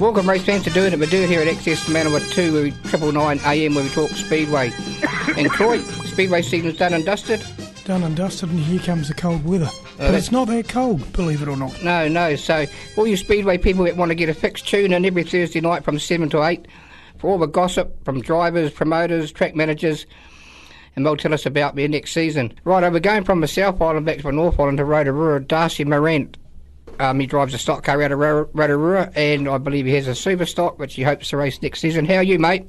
Welcome race fans to Doin it. We do it here at Access Manawa 2, where we 999 AM, where we talk Speedway. And Troy, Speedway season's done and dusted. Done and dusted, and here comes the cold weather. But it's not that cold, believe it or not. No. So all you Speedway people that want to get a fixed tune in every Thursday night from 7 to 8 for all the gossip from drivers, promoters, track managers, and they'll tell us about their next season. Right, we're going from the South Island back to the North Island to Rotorua. Darcy Meurant. He drives a stock car out of Rotorua, and I believe he has a super stock, which he hopes to race next season. How are you, mate?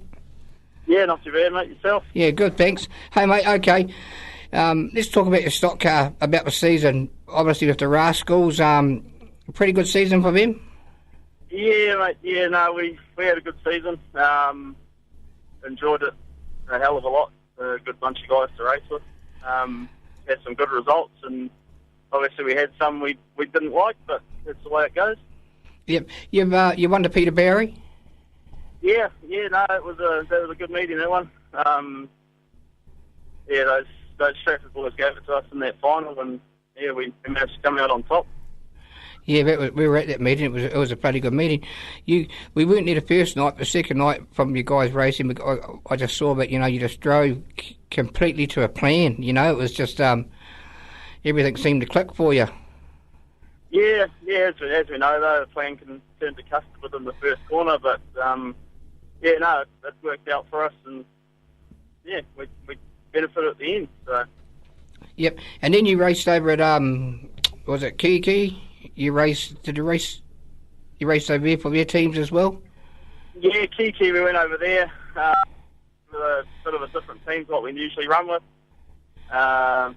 Yeah, not too bad, mate. Yourself? Yeah, good, thanks. Hey, mate, okay. Let's talk about your stock car, about the season. Obviously, with the Rascals, pretty good season for them? Yeah, mate. Yeah, no, we had a good season. Enjoyed it a hell of a lot. A good bunch of guys to race with. Had some good results, and obviously we had some we didn't like, but that's the way it goes. Yep. You won to Peter Barry? Yeah, no, that was a good meeting, that one. Yeah, those Stratford boys gave it to us in that final, and yeah, we managed to come out on top. Yeah, we were at that meeting. It was a pretty good meeting. We weren't there the first night. The second night from you guys racing, I just saw that you just drove completely to a plan. It was just everything seemed to click for you. Yeah. As we know, though, the plan can turn to custard within the first corner, but it worked out for us, and yeah, we benefited at the end. So. Yep, and then you raced over at was it Kiki? You raced over there for their teams as well? Yeah, Kiki, we went over there with a bit of a different team to what we usually run with,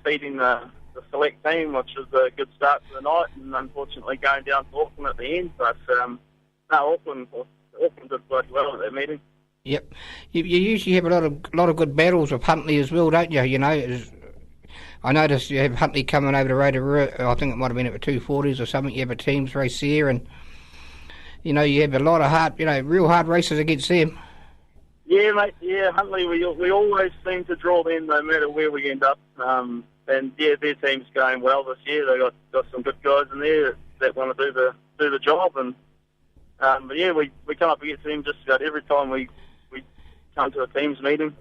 beating the select team, which was a good start to the night, and unfortunately going down to Auckland at the end. But Auckland did quite well at that meeting. Yep, you usually have a lot of good battles with Huntley as well, don't you? I noticed you have Huntley coming over to Rotorua. I think it might have been at the 240s or something. You have a teams race there, and you have a lot of hard, real hard races against them. Yeah, mate. Yeah, Huntley. We always seem to draw them no matter where we end up. And yeah, their team's going well this year. They got some good guys in there that want to do the job. And but yeah, we come up against them just about every time we come to a teams meeting.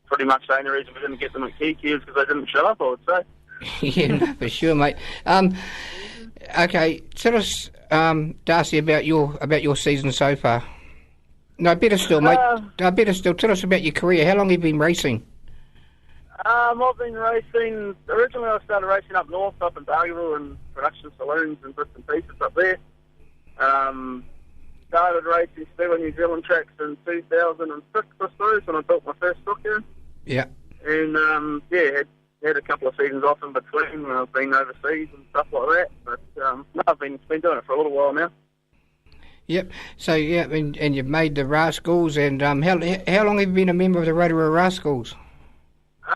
Pretty much the only reason we didn't get them at Kiki is because they didn't show up, I would say. Yeah, no, for sure, mate. Okay, tell us, Darcy, about your season so far. No, better still, mate. Tell us about your career. How long have you been racing? I've been racing. Originally, I started racing up north, up in Dargaville, and production saloons and bits and pieces up there. Started racing still on New Zealand tracks in 2006, I suppose, when I built my first stock here. Yeah. And had a couple of seasons off in between when I've been overseas and stuff like that. But I've been doing it for a little while now. Yep. So and you've made the Rascals. And how long have you been a member of the Rotorua Rascals?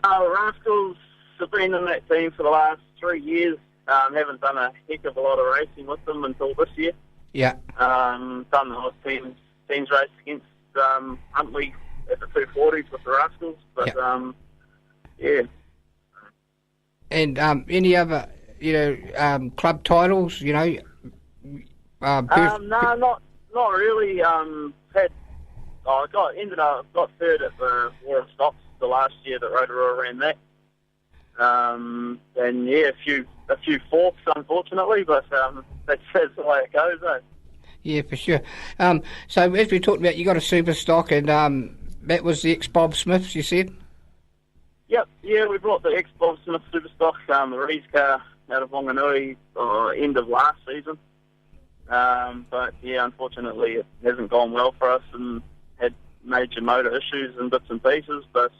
Rascals have been in that team for the last 3 years. Haven't done a heck of a lot of racing with them until this year. Yeah. Done the whole teams race against Huntley at the 240s with the Rascals, but yeah. And any other club titles? No, not really. Got third at the War of Stocks the last year that Rotorua ran that. And yeah, a few fourths, unfortunately, but that's the way it goes, though. Yeah, for sure. So as we talked about, you got a super stock, and that was the ex-Bob Smiths, you said? Yep, yeah, we brought the ex-Bob Smith super stock, the Rees car out of Wanganui end of last season. But yeah, unfortunately, it hasn't gone well for us and had major motor issues and bits and pieces. But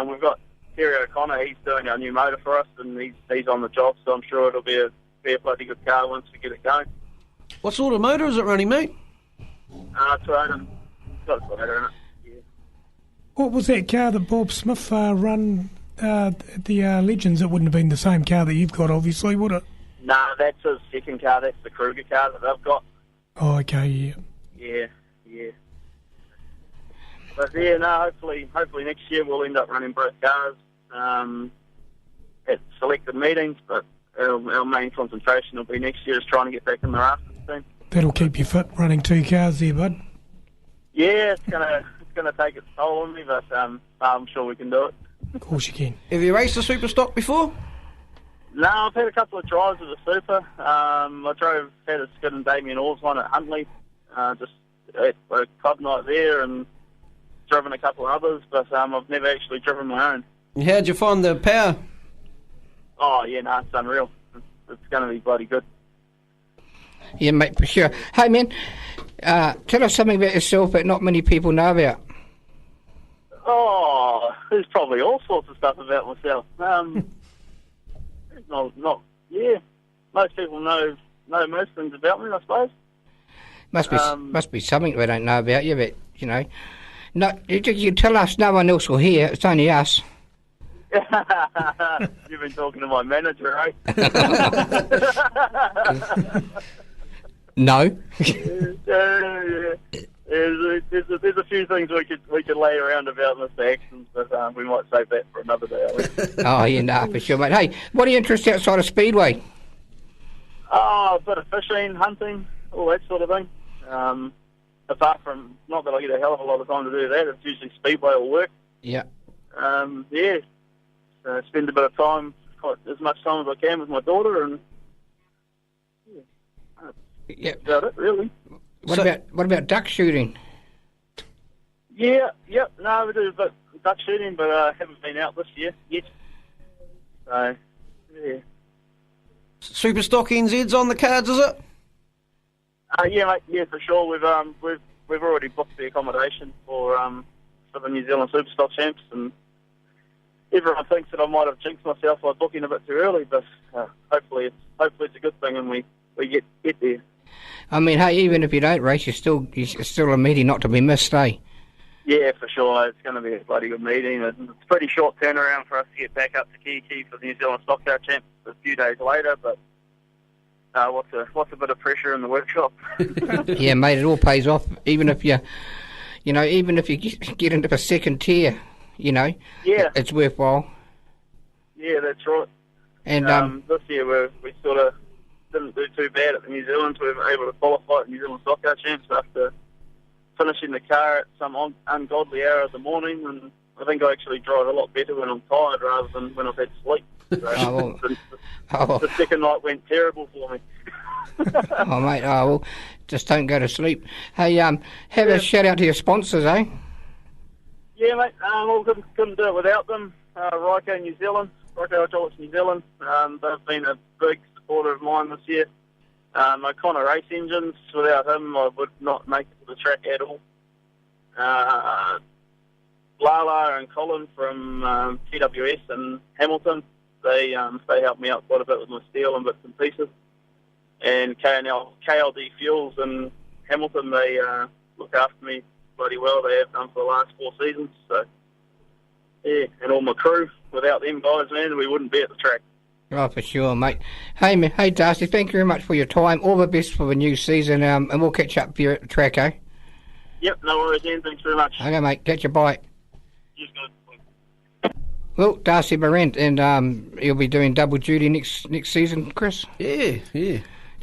we've got Terry O'Connor. He's doing our new motor for us, and he's on the job. So I'm sure it'll be a bloody good car once we get it going. What sort of motor is it running, mate? Toyota. It's got a Toyota in it. Yeah. What was that car that Bob Smith run at the Legends? It wouldn't have been the same car that you've got, obviously, would it? Nah, that's his second car. That's the Kruger car that they've got. Oh, okay, yeah. Yeah. But yeah, no, hopefully next year we'll end up running both cars at selected meetings, but our main concentration will be next year is trying to get back in the Rascals team. That'll keep you fit, running 2 cars there, bud. Yeah, it's gonna take its toll on me, but I'm sure we can do it. Of course you can. Have you raced a super stock before? No, I've had a couple of drives with the Super. Had a skid and Damien Orr's one at Huntley, just at a club night there, and driven a couple of others, but I've never actually driven my own. How'd you find the power? Oh, yeah, no, it's unreal. It's going to be bloody good. Yeah, mate, for sure. Hey, man, tell us something about yourself that not many people know about. Oh, there's probably all sorts of stuff about myself. Yeah. Most people know most things about me, I suppose. Must be something we don't know about you, but, you know. No, you tell us, no one else will hear. It's only us. You've been talking to my manager, eh? No. There's a few things we could lay around about Mr. Axton, but we might save that for another day, I think. Oh, yeah, no, for sure, mate. Hey, what are your interests outside of Speedway? Oh, a bit of fishing, hunting, all that sort of thing. Apart from, not that I get a hell of a lot of time to do that, it's usually Speedway or work. Yeah. Yeah. Spend a bit of time, quite as much time as I can with my daughter, and that's about it, really. What about duck shooting? Yeah, yep. No, we do a bit of duck shooting, but haven't been out this year yet. So, yeah. Super stock NZ's on the cards, is it? Yeah, mate. Yeah, for sure. We've already booked the accommodation for the New Zealand Superstock Champs, and everyone thinks that I might have jinxed myself by booking a bit too early, but hopefully it's a good thing, and we get there. I mean, hey, even if you don't race, you're still a meeting not to be missed, eh? Yeah, for sure. It's going to be a bloody good meeting. It's a pretty short turnaround for us to get back up to Kiki for the New Zealand Stock Car Champs a few days later, but what's a bit of pressure in the workshop? Yeah, mate, it all pays off. Even if you get into the second tier, you know, yeah, it's worthwhile. Yeah, that's right. And this year we sort of didn't do too bad at the New Zealand. We were able to qualify at the New Zealand Stock Car Champs after finishing the car at some ungodly hour of the morning, and I think I actually drive a lot better when I'm tired rather than when I've had sleep. So the second night went terrible for me. Oh, mate, well, just don't go to sleep. Hey, have a shout out to your sponsors, eh? Yeah, mate, couldn't do it without them. Ryco New Zealand, Ryco Hydraulics New Zealand, they've been a big supporter of mine this year. O'Connor Race Engines, without him I would not make it to the track at all. Lala and Colin from TWS and Hamilton, they helped me out quite a bit with my steel and bits and pieces. And KLD Fuels and Hamilton, they look after me bloody well. They have done for the last 4 seasons. So, yeah, and all my crew. Without them guys, man, we wouldn't be at the track. Oh, for sure, mate. Hey, man, hey, Darcy, thank you very much for your time. All the best for the new season, and we'll catch up with you at the track, eh? Yep, no worries, Ian. Thanks very much. Okay, mate, catch you, bye. Cheers, guys. Well, Darcy Meurant, and he'll be doing double duty next season, Chris. Yeah.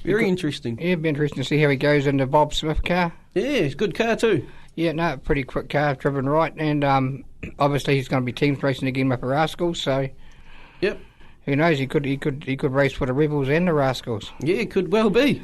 Very interesting. Yeah, it'll be interesting to see how he goes in the Bob Smith car. Yeah, it's a good car too. Yeah, no, pretty quick car, driven right, and obviously he's going to be teams racing again with the Rascals, so... Yep. Who knows, he could race for the Rebels and the Rascals. Yeah, it could well be.